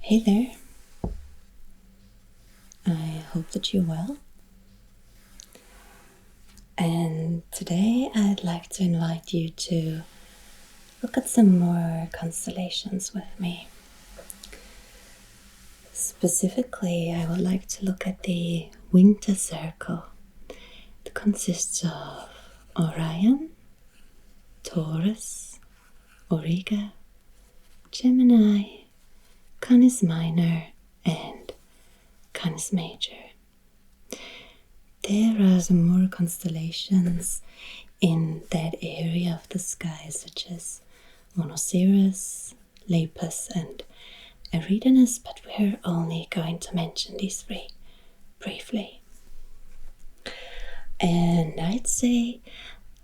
Hey there, I hope that you're well. And today I'd like to invite you to look at some more constellations with me. Specifically, I would like to look at the winter circle. It consists of Orion, Taurus, Auriga, Gemini, Canis minor, and Canis major. There are some more constellations in that area of the sky, such as Sirius, Lepus, and Eridanus, but we're only going to mention these three briefly. And I'd say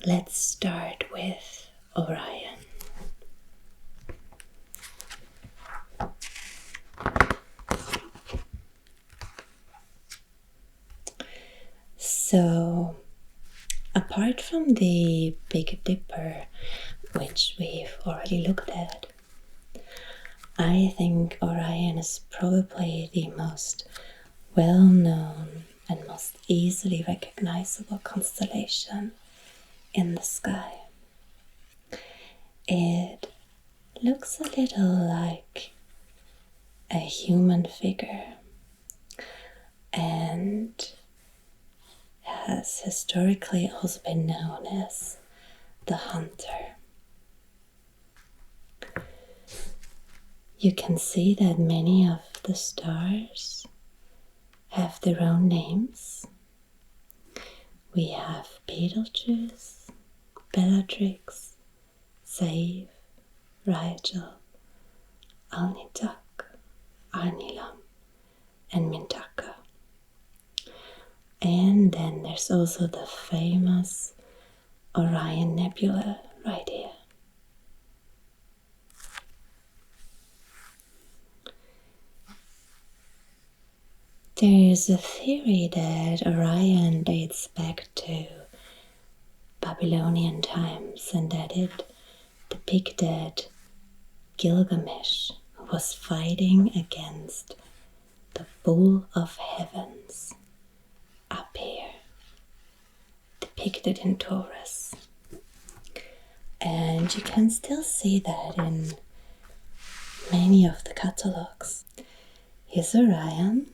let's start with Orion. So, apart from the Big Dipper, which we've already looked at, I think Orion is probably the most well-known and most easily recognizable constellation in the sky. It looks a little like a human figure and has historically also been known as the hunter. You can see that many of the stars have their own names. We have Betelgeuse, Bellatrix, Save, Rigel, Alnitak, Arnilam, and Mintaka. And then there's also the famous Orion nebula right here. There's a theory that Orion dates back to Babylonian times and that it depicted Gilgamesh, who was fighting against the bull of heavens up here, depicted in Taurus. And you can still see that in many of the catalogs. Here's Orion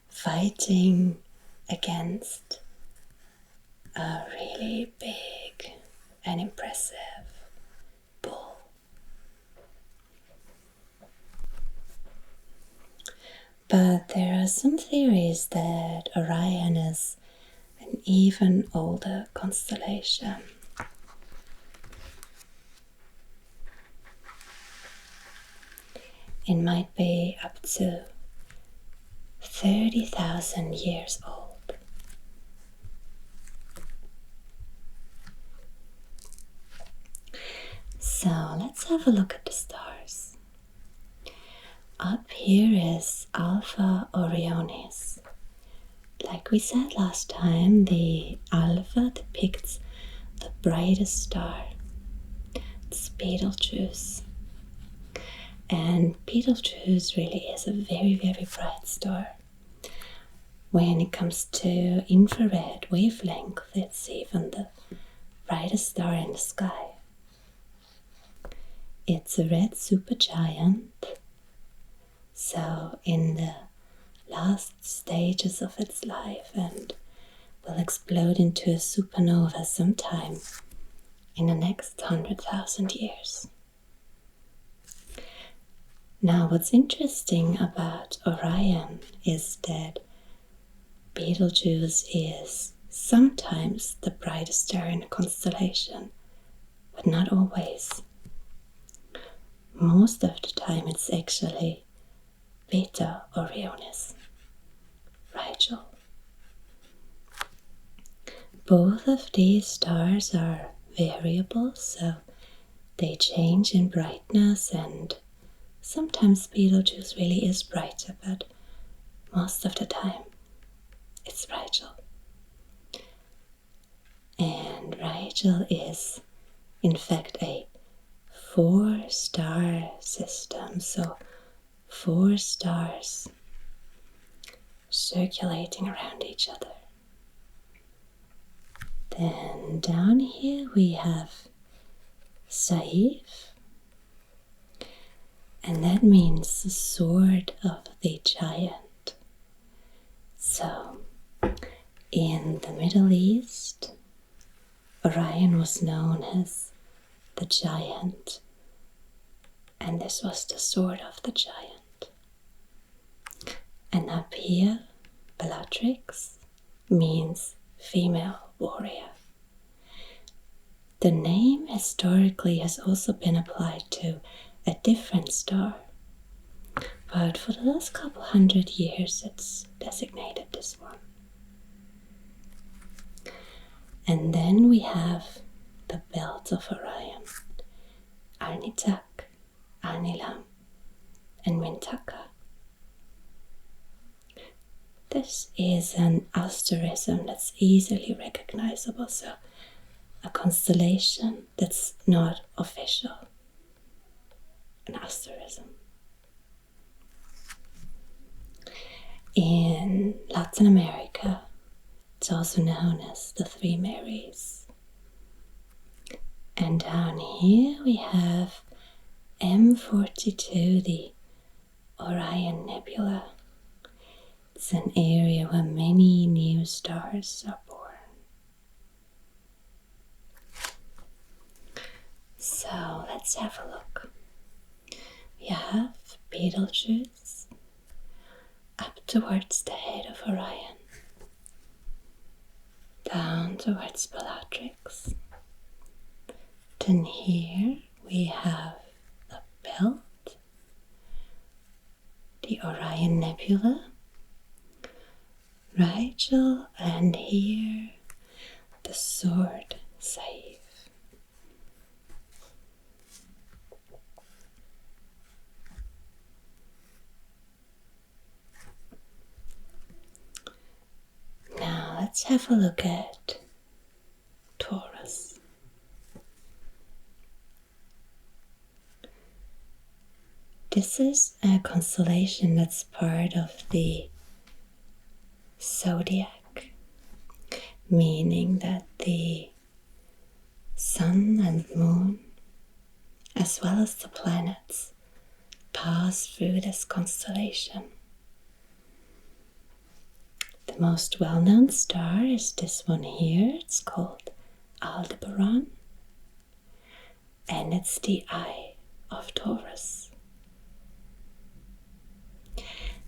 fighting against a really big and impressive bull. But there are some theories that Orion is an even older constellation. It might be up to 30,000 years old. So let's have a look at the stars. Up here is Alpha Orionis. Like we said last time, the Alpha depicts the brightest star. It's Betelgeuse. And Betelgeuse really is a very, very bright star. When it comes to infrared wavelength, it's even the brightest star in the sky. It's a red supergiant, so in the last stages of its life and will explode into a supernova sometime in the next 100,000 years. Now, what's interesting about Orion is that Betelgeuse is sometimes the brightest star in a constellation, but not always. Most of the time it's actually Beta Orionis, Rigel. Both of these stars are variable, so they change in brightness, and sometimes Betelgeuse really is brighter, but most of the time it's Rigel. And Rigel is in fact a 4-star system, so 4 stars circulating around each other. Then down here we have Saif, and that means the sword of the giant. So, in the Middle East, Orion was known as the giant, and this was the sword of the giant. And up here, Bellatrix means female warrior. The name historically has also been applied to a different star, but for the last couple hundred years it's designated this one. And then we have the belt of Orion, Arnitak, Anilam, and Mintaka. This is an asterism that's easily recognizable, so a constellation that's not official, an asterism. In Latin America, it's also known as the Three Marys. And down here we have M42, the Orion Nebula. It's an area where many new stars are born. So let's have a look. We have Betelgeuse up towards the head of Orion, down towards Bellatrix. Then here we have the belt, the Orion Nebula, Rigel, and here the sword Saif. Now let's have a look at Taurus. This is a constellation that's part of the zodiac, meaning that the sun and moon, as well as the planets, pass through this constellation. The most well-known star is this one here. It's called Aldebaran, and it's the eye of Taurus.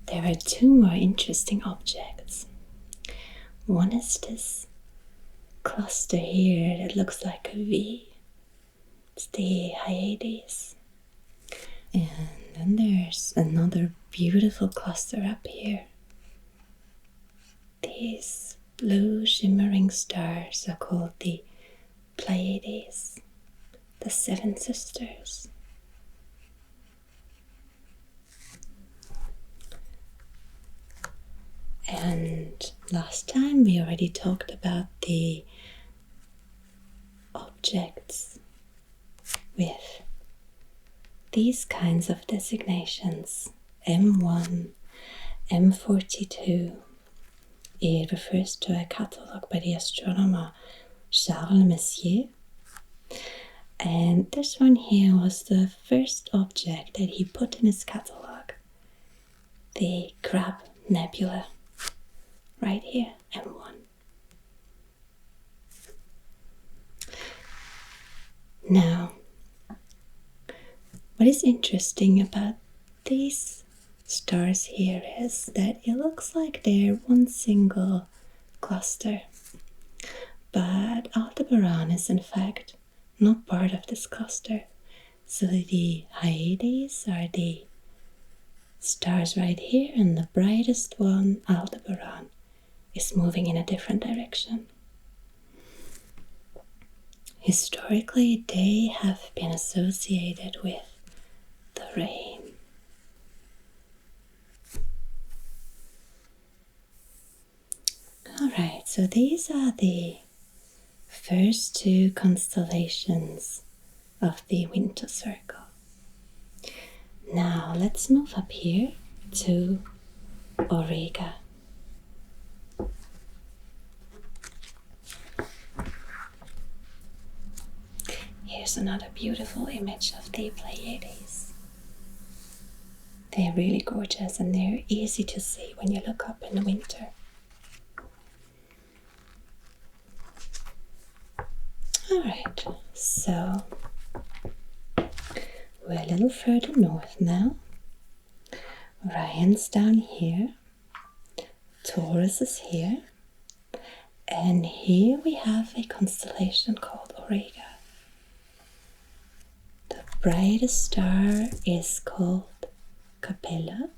There are 2 more interesting objects. One is this cluster here that looks like a V. It's the Hyades. And then there's another beautiful cluster up here. These blue shimmering stars are called the Pleiades, the 7 sisters. And last time we already talked about the objects with these kinds of designations, M1, M42. It refers to a catalogue by the astronomer Charles Messier. And this one here was the first object that he put in his catalogue, the Crab Nebula. Right here, M1. Now, what is interesting about these stars here is that it looks like they're one single cluster, but Aldebaran is in fact not part of this cluster. So the Hyades are the stars right here, and the brightest one, Aldebaran, is moving in a different direction. Historically, they have been associated with the rain. Alright, so these are the first 2 constellations of the winter circle. Now let's move up here to Auriga. Here's another beautiful image of the Pleiades. They're really gorgeous and they're easy to see when you look up in the winter. Alright, so we're a little further north now. Orion's down here, Taurus is here, and here we have a constellation called Auriga. The brightest star is called Capella.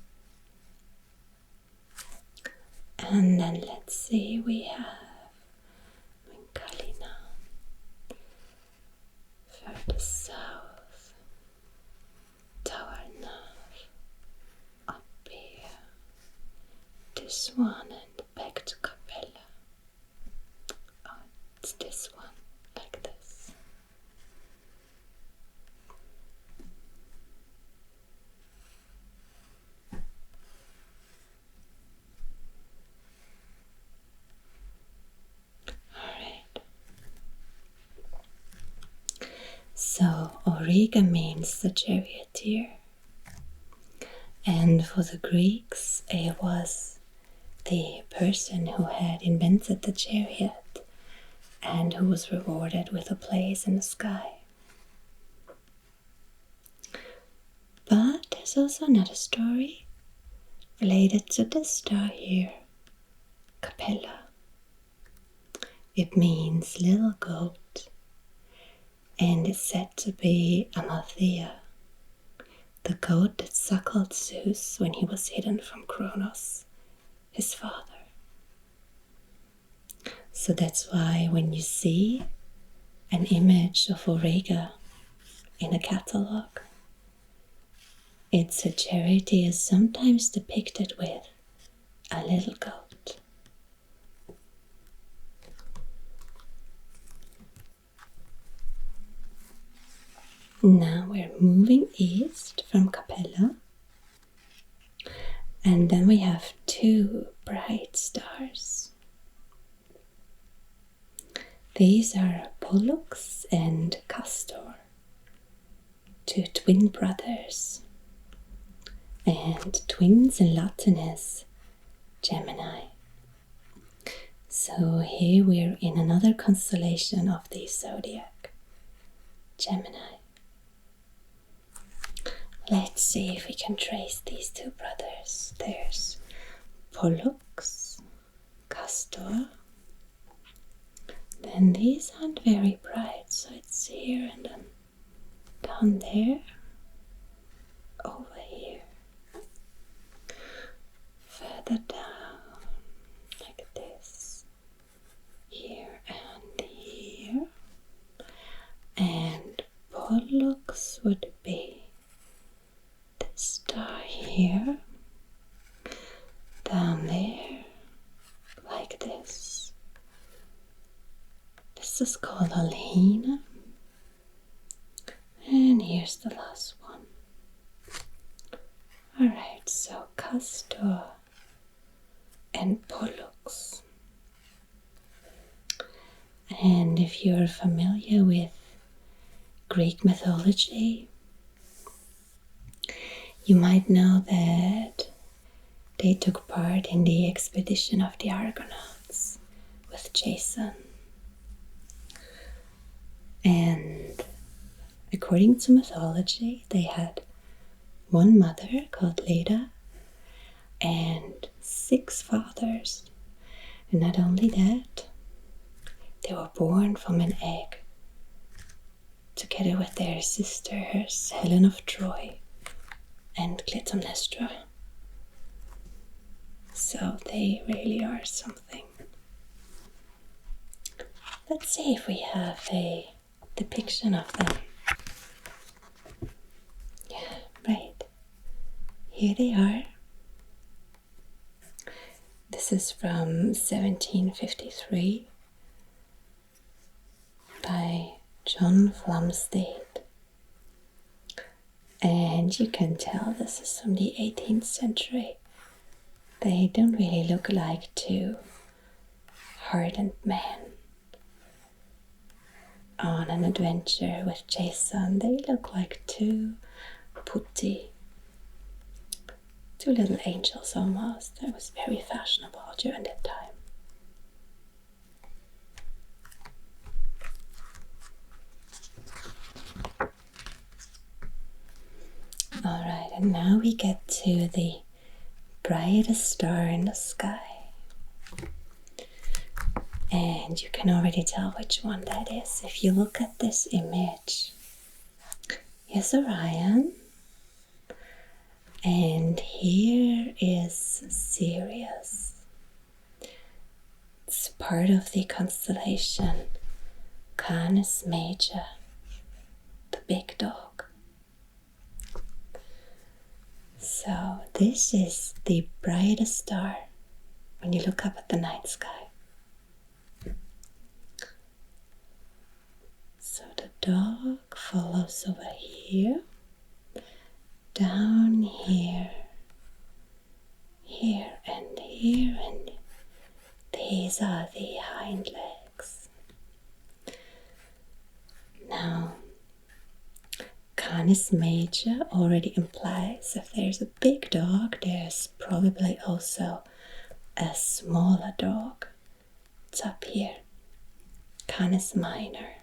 And then let's see, we have Kalina further south, Tower Nav up here, this one and back to Capella. Oh, it's this one, like this. So Auriga means the charioteer, and for the Greeks it was the person who had invented the chariot and who was rewarded with a place in the sky. But there's also another story related to this star here, Capella. It means little goat, and it's said to be Amalthea, the goat that suckled Zeus when he was hidden from Kronos, his father. So that's why when you see an image of Auriga in a catalogue, its charity is sometimes depicted with a little goat. Now we're moving east from Capella, and then we have two bright stars. These are Pollux and Castor, two twin brothers, and twins in Latin is Gemini. So here we're in another constellation of the zodiac, Gemini. Let's see if we can trace these two brothers. There's Pollux, Castor. Then these aren't very bright, so it's here and then down there, over here, further down, like this, here and here. And Pollux would be star here, down there, like this. This is called Alhina. And here's the last one. Alright, so Castor and Pollux. And if you're familiar with Greek mythology, you might know that they took part in the expedition of the Argonauts with Jason. And according to mythology, they had one mother called Leda and 6 fathers. And not only that, they were born from an egg together with their sisters Helen of Troy and Clytemnestra. So they really are something. Let's see if we have a depiction of them. Yeah, right. Here they are. This is from 1753 by John Flamsteed. And you can tell this is from the 18th century. They don't really look like two hardened men on an adventure with Jason. They look like two putty, two little angels almost. That was very fashionable during that time. Alright, and now we get to the brightest star in the sky. And you can already tell which one that is. If you look at this image, here's Orion. And here is Sirius. It's part of the constellation Canis Major, the big dog. So this is the brightest star when you look up at the night sky. So the dog follows over here, down here, here and here, and these are the hind legs. Now, Canis Major already implies if there's a big dog, there's probably also a smaller dog. It's up here, Canis Minor,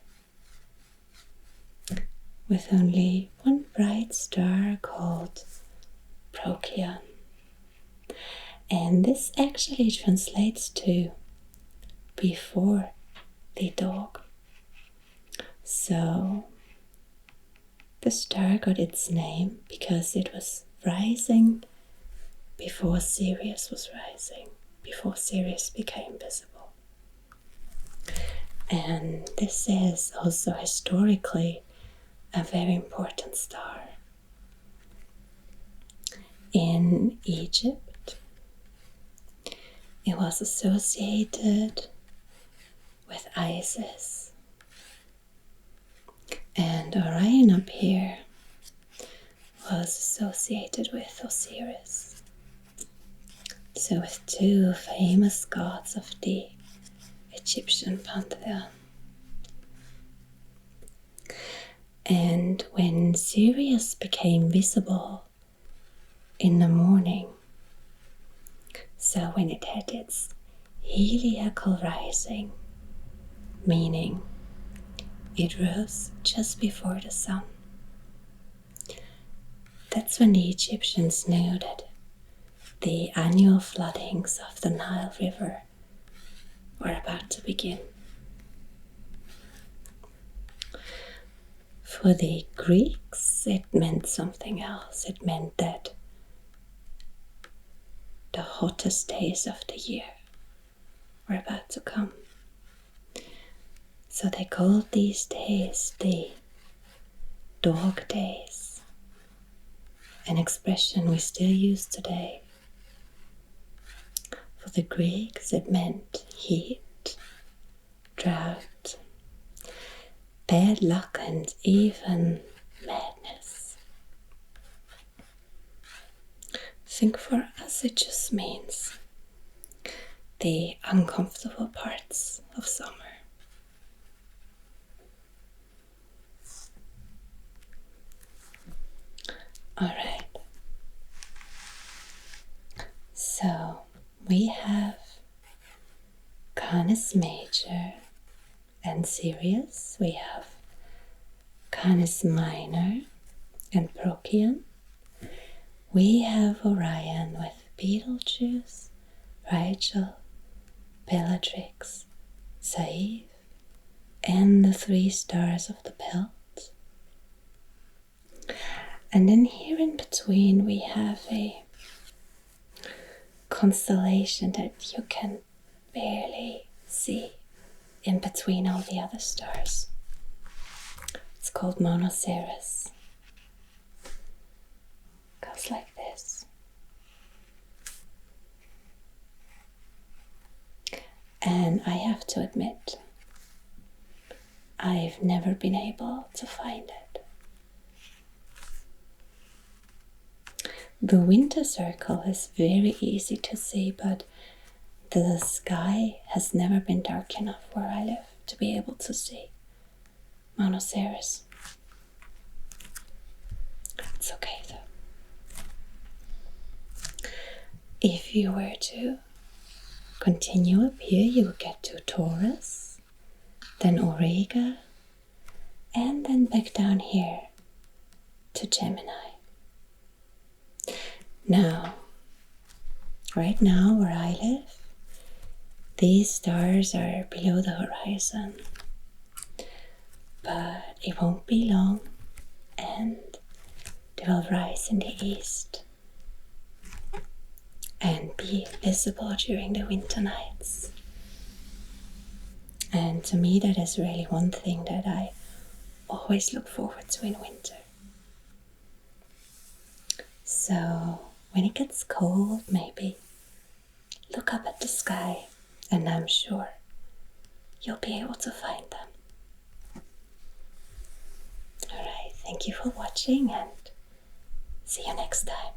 with only one bright star called Procyon. And this actually translates to before the dog. So the star got its name because it was rising before Sirius was rising, before Sirius became visible. And this is also historically a very important star. In Egypt, it was associated with Isis. And Orion up here was associated with Osiris. So with two famous gods of the Egyptian pantheon. And when Sirius became visible in the morning, so when it had its heliacal rising, meaning it rose just before the sun, that's when the Egyptians knew that the annual floodings of the Nile River were about to begin. For the Greeks, it meant something else. It meant that the hottest days of the year were about to come. So they called these days the dog days, an expression we still use today. For the Greeks, it meant heat, drought, bad luck, and even madness. I think for us it just means the uncomfortable parts of summer. Alright, so we have Canis Major and Sirius, we have Canis Minor and Procyon, we have Orion with Betelgeuse, Rigel, Bellatrix, Saiph, and the three stars of the belt. And then here in between we have a constellation that you can barely see in between all the other stars. It's called Monoceros. Goes like this. And I have to admit, I've never been able to find it. The winter circle is very easy to see, but the sky has never been dark enough where I live to be able to see Monoceros. It's okay though. If you were to continue up here, you would get to Taurus, then Auriga, and then back down here to Gemini. Now, right now where I live, these stars are below the horizon, but it won't be long and they will rise in the east and be visible during the winter nights. And to me, that is really one thing that I always look forward to in winter. So when it gets cold, maybe look up at the sky and I'm sure you'll be able to find them. Alright, thank you for watching and see you next time.